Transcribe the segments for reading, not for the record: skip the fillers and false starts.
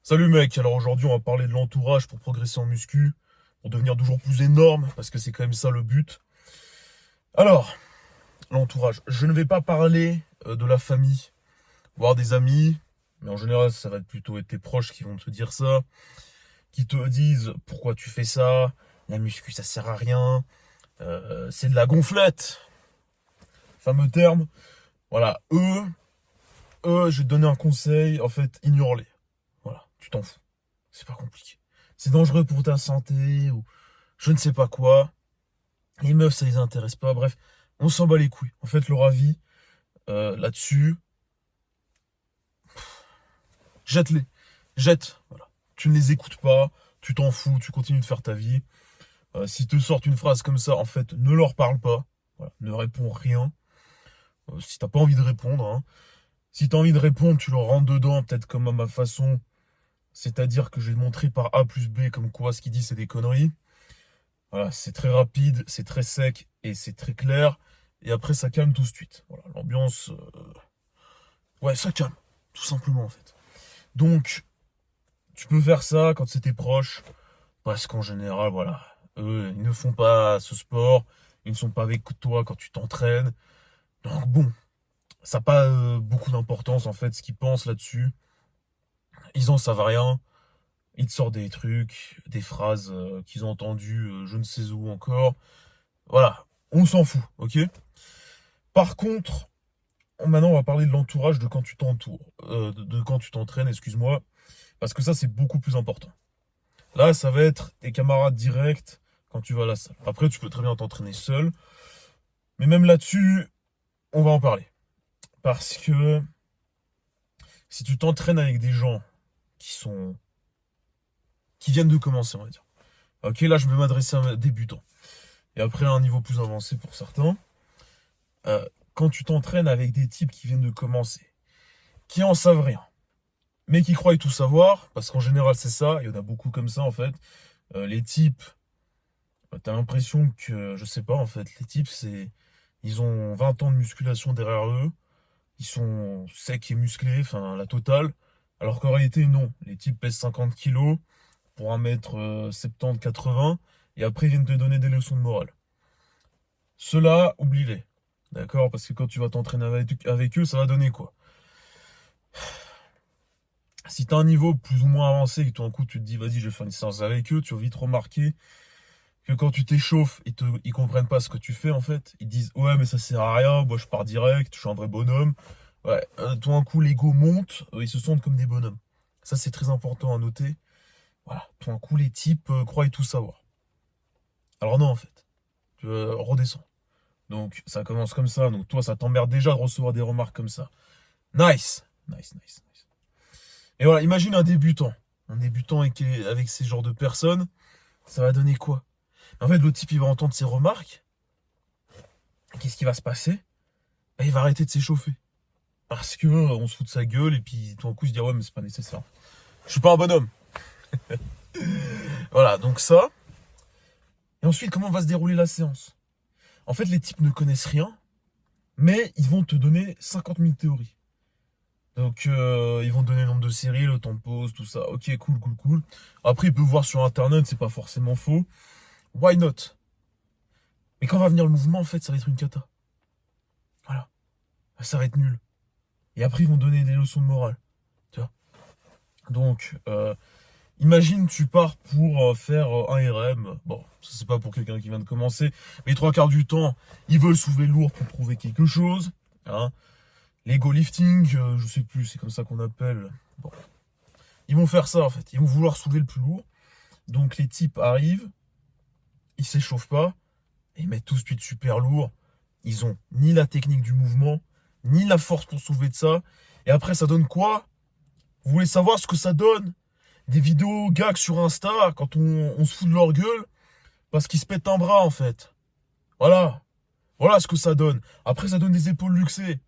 Salut mec, alors aujourd'hui on va parler de l'entourage pour progresser en muscu, pour devenir toujours plus énorme, parce que c'est quand même ça le but. Alors, l'entourage, je ne vais pas parler de la famille, voire des amis, mais en général ça va être plutôt tes proches qui vont te dire ça, qui te disent pourquoi tu fais ça, la muscu ça sert à rien, c'est de la gonflette, fameux terme. Voilà, je vais te donner un conseil, en fait, ignore-les. Voilà, tu t'en fous, c'est pas compliqué. C'est dangereux pour ta santé, ou je ne sais pas quoi. Les meufs, ça les intéresse pas. Bref, on s'en bat les couilles. En fait, leur avis là-dessus, jette-les. Jette. Voilà. Tu ne les écoutes pas. Tu t'en fous. Tu continues de faire ta vie. S'ils te sortent une phrase comme ça, en fait, ne leur parle pas. Voilà. Ne réponds rien. Si t'as pas envie de répondre, hein. Si t'as envie de répondre, tu leur rentres dedans, peut-être comme à ma façon. C'est-à-dire que je vais montrer par A plus B comme quoi ce qu'il dit c'est des conneries. Voilà, c'est très rapide, c'est très sec et c'est très clair. Et après, ça calme tout de suite. Voilà, l'ambiance, ouais, ça calme, tout simplement en fait. Donc, tu peux faire ça quand c'est tes proches, parce qu'en général, voilà, eux, ils ne font pas ce sport, ils ne sont pas avec toi quand tu t'entraînes. Donc bon, ça n'a pas beaucoup d'importance en fait ce qu'ils pensent là-dessus. Ils en savent rien. Ils te sortent des trucs, des phrases qu'ils ont entendues, je ne sais où encore. Voilà, on s'en fout, ok? Par contre, maintenant on va parler de l'entourage de quand tu t'entoures, de quand tu t'entraînes, excuse-moi, parce que ça c'est beaucoup plus important. Là, ça va être tes camarades directs quand tu vas à la salle. Après, tu peux très bien t'entraîner seul, mais même là-dessus, on va en parler. Parce que si tu t'entraînes avec des gens qui sont, qui viennent de commencer, on va dire. Ok, là je vais m'adresser à un débutant. Et après à un niveau plus avancé pour certains. Quand tu t'entraînes avec des types qui viennent de commencer, qui en savent rien, mais qui croient tout savoir, parce qu'en général c'est ça, il y en a beaucoup comme ça en fait. Les types, t'as l'impression que, je sais pas en fait, les types ils ont 20 ans de musculation derrière eux, ils sont secs et musclés, enfin la totale, alors qu'en réalité non, les types pèsent 50 kilos pour 1 m 70-80, et après ils viennent te donner des leçons de morale. Ceux-là, oublie-les, d'accord? Parce que quand tu vas t'entraîner avec eux, ça va donner quoi? Si tu as un niveau plus ou moins avancé et que tout d'un coup tu te dis vas-y je vais faire une séance avec eux, tu vas vite remarquer que quand tu t'échauffes, ils comprennent pas ce que tu fais en fait. Ils disent ouais mais ça sert à rien, moi je pars direct, je suis un vrai bonhomme. Ouais, tout d'un coup l'ego monte, ils se sentent comme des bonhommes. Ça c'est très important à noter. Voilà, tout d'un coup les types croient tout savoir. Alors non en fait, tu redescends. Donc ça commence comme ça, donc toi ça t'emmerde déjà de recevoir des remarques comme ça. Nice, nice, nice, nice. Et voilà, imagine un débutant. Un débutant avec ces genres de personnes, ça va donner quoi? En fait, le type, il va entendre ces remarques. Qu'est-ce qui va se passer? Ben, il va arrêter de s'échauffer. Parce que on se fout de sa gueule et puis tout d'un coup, il se dit ouais, mais c'est pas nécessaire. Je suis pas un bonhomme. Voilà, donc ça. Et ensuite, comment va se dérouler la séance? En fait, les types ne connaissent rien, mais ils vont te donner 50 000 théories. Donc, ils vont te donner le nombre de séries, le temps de pause, tout ça. Ok, cool, cool, cool. Après, ils peuvent voir sur Internet, c'est pas forcément faux. Why not? Mais quand va venir le mouvement, en fait, ça va être une cata. Voilà. Ça va être nul. Et après, ils vont donner des leçons de morale. Tu vois. Donc, imagine, tu pars pour faire un RM. Bon, ça c'est pas pour quelqu'un qui vient de commencer. Mais 3 quarts du temps, ils veulent soulever lourd pour prouver quelque chose. Hein. L'ego lifting, je sais plus, c'est comme ça qu'on appelle. Bon. Ils vont faire ça, en fait. Ils vont vouloir soulever le plus lourd. Donc, les types arrivent, ils s'échauffent pas, et ils mettent tout de suite super lourd. Ils ont ni la technique du mouvement, ni la force pour soulever de ça. Et après, ça donne quoi? Vous voulez savoir ce que ça donne? Des vidéos gags sur Insta quand on se fout de leur gueule parce qu'ils se pètent un bras en fait. Voilà. Voilà ce que ça donne. Après, ça donne des épaules luxées.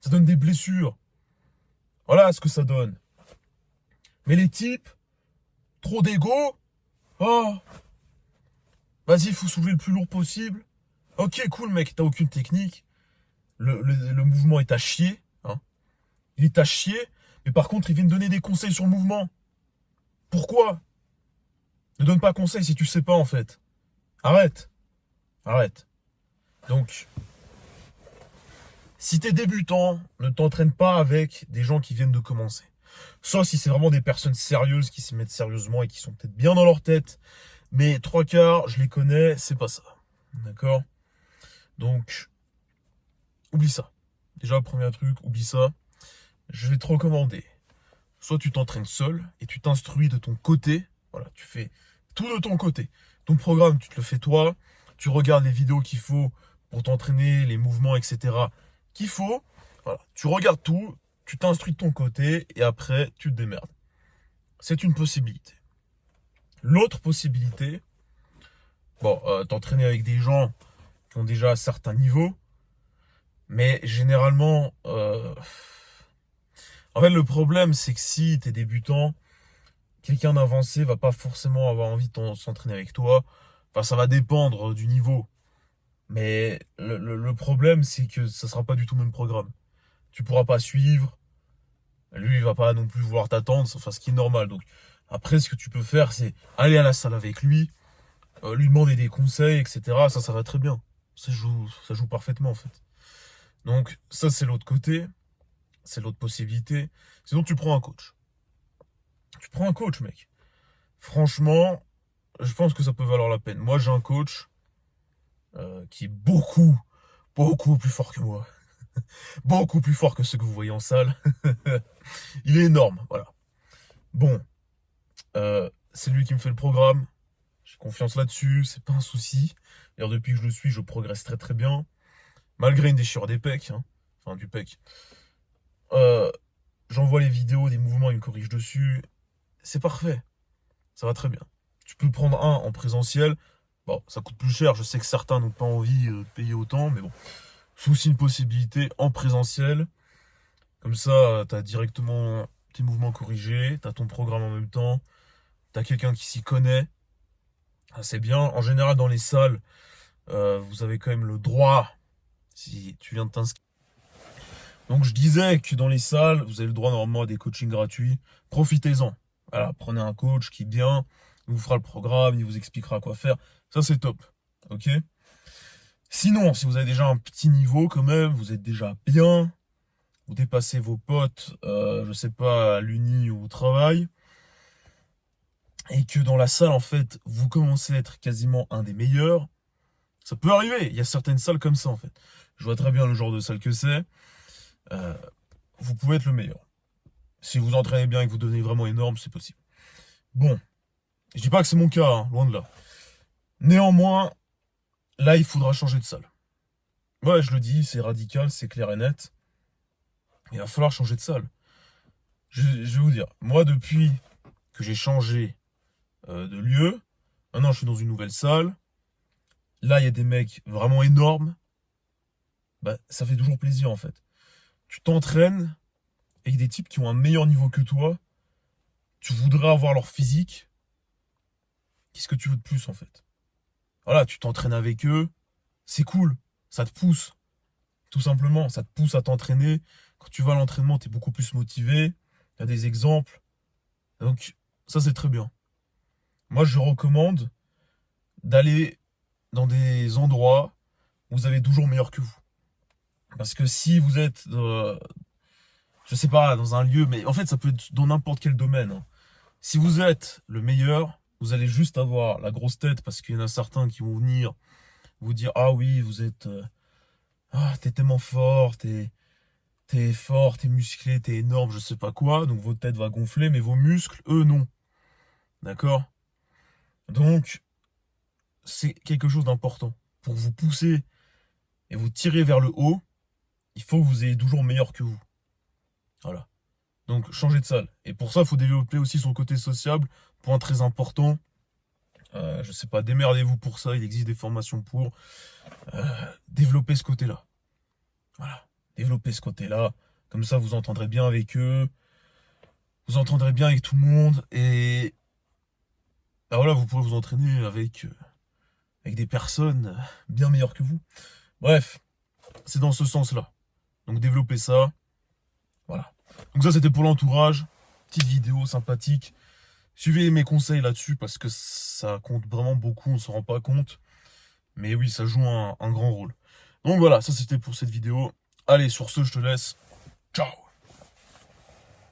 Ça donne des blessures. Voilà ce que ça donne. Mais les types, trop d'ego. Oh, vas-y, faut soulever le plus lourd possible. Ok, cool, mec, t'as aucune technique. Le mouvement est à chier. Hein. Il est à chier. Mais par contre, ils viennent donner des conseils sur le mouvement. Pourquoi? Ne donne pas conseil si tu sais pas en fait. Arrête. Arrête. Donc, si t'es débutant, ne t'entraîne pas avec des gens qui viennent de commencer. Sauf si c'est vraiment des personnes sérieuses qui s'y mettent sérieusement et qui sont peut-être bien dans leur tête. Mais trois quarts, je les connais, c'est pas ça. D'accord? Donc, oublie ça. Déjà, premier truc, oublie ça. Je vais te recommander. Soit tu t'entraînes seul et tu t'instruis de ton côté. Voilà, tu fais tout de ton côté. Ton programme, tu te le fais toi. Tu regardes les vidéos qu'il faut pour t'entraîner, les mouvements, etc. qu'il faut. Voilà, tu regardes tout, tu t'instruis de ton côté et après, tu te démerdes. C'est une possibilité. L'autre possibilité, bon, t'entraîner avec des gens qui ont déjà un certain niveau, mais généralement, en fait, le problème, c'est que si t'es débutant, quelqu'un d'avancé va pas forcément avoir envie de s'entraîner avec toi. Enfin, ça va dépendre du niveau. Mais le problème, c'est que ça sera pas du tout le même programme. Tu pourras pas suivre. Lui, il va pas non plus vouloir t'attendre. Enfin, ce qui est normal. Donc, après, ce que tu peux faire, c'est aller à la salle avec lui, lui demander des conseils, etc. Ça va très bien. Ça joue parfaitement, en fait. Donc, ça, c'est l'autre côté. C'est l'autre possibilité. Sinon, tu prends un coach. Tu prends un coach, mec. Franchement, je pense que ça peut valoir la peine. Moi, j'ai un coach qui est beaucoup plus fort que moi. Beaucoup plus fort que ceux que vous voyez en salle. Il est énorme, voilà. Bon, c'est lui qui me fait le programme. J'ai confiance là-dessus, c'est pas un souci. D'ailleurs, depuis que je le suis, je progresse très très bien. Malgré une déchirure des pecs, hein. Enfin du pec. Euh, J'envoie les vidéos des mouvements, il me corrige dessus. C'est parfait. Ça va très bien. Tu peux prendre un en présentiel. Bon, ça coûte plus cher. Je sais que certains n'ont pas envie de payer autant, mais bon. C'est aussi une possibilité en présentiel. Comme ça, tu as directement tes mouvements corrigés, tu as ton programme en même temps, tu as quelqu'un qui s'y connaît. Ah, c'est bien. En général, dans les salles, vous avez quand même le droit, si tu viens de t'inscrire. Donc, je disais que dans les salles, vous avez le droit normalement à des coachings gratuits. Profitez-en. Voilà, prenez un coach qui est bien, il vous fera le programme, il vous expliquera quoi faire. Ça, c'est top. Ok? Sinon, si vous avez déjà un petit niveau quand même, vous êtes déjà bien, vous dépassez vos potes, je sais pas, à l'uni ou au travail, et que dans la salle, en fait, vous commencez à être quasiment un des meilleurs, ça peut arriver. Il y a certaines salles comme ça, en fait. Je vois très bien le genre de salle que c'est. Euh, Vous pouvez être le meilleur. Si vous entraînez bien et que vous devenez vraiment énorme, c'est possible. Bon, je dis pas que c'est mon cas, hein, loin de là. Néanmoins, là, il faudra changer de salle. Ouais, je le dis, c'est radical, c'est clair et net. Il va falloir changer de salle. Je vais vous dire, moi, depuis que j'ai changé de lieu, maintenant, je suis dans une nouvelle salle. Là, il y a des mecs vraiment énormes. Bah, ça fait toujours plaisir, en fait. Tu t'entraînes avec des types qui ont un meilleur niveau que toi. Tu voudrais avoir leur physique. Qu'est-ce que tu veux de plus, en fait? Voilà, tu t'entraînes avec eux. C'est cool. Ça te pousse. Tout simplement, ça te pousse à t'entraîner. Quand tu vas à l'entraînement, tu es beaucoup plus motivé. Il y a des exemples. Donc, ça, c'est très bien. Moi, je recommande d'aller dans des endroits où vous avez toujours meilleur que vous. Parce que si vous êtes, je sais pas, dans un lieu, mais en fait, ça peut être dans n'importe quel domaine, hein. Si vous êtes le meilleur, vous allez juste avoir la grosse tête parce qu'il y en a certains qui vont venir vous dire, ah oui, vous êtes, t'es tellement fort, t'es fort, t'es musclé, t'es énorme, je sais pas quoi. Donc votre tête va gonfler, mais vos muscles, eux, non. D'accord? Donc, c'est quelque chose d'important. Pour vous pousser et vous tirer vers le haut, il faut que vous ayez toujours meilleur que vous. Voilà. Donc, changez de salle. Et pour ça, il faut développer aussi son côté sociable. Point très important. Je sais pas, démerdez-vous pour ça. Il existe des formations pour développer ce côté-là. Voilà. Développer ce côté-là. Comme ça, vous entendrez bien avec eux. Vous entendrez bien avec tout le monde. Et bah voilà, vous pourrez vous entraîner avec des personnes bien meilleures que vous. Bref, c'est dans ce sens-là. Donc, développez ça. Voilà. Donc ça, c'était pour l'entourage. Petite vidéo sympathique. Suivez mes conseils là-dessus parce que ça compte vraiment beaucoup, on s'en rend pas compte. Mais oui, ça joue un grand rôle. Donc voilà, ça c'était pour cette vidéo. Allez, sur ce, je te laisse. Ciao!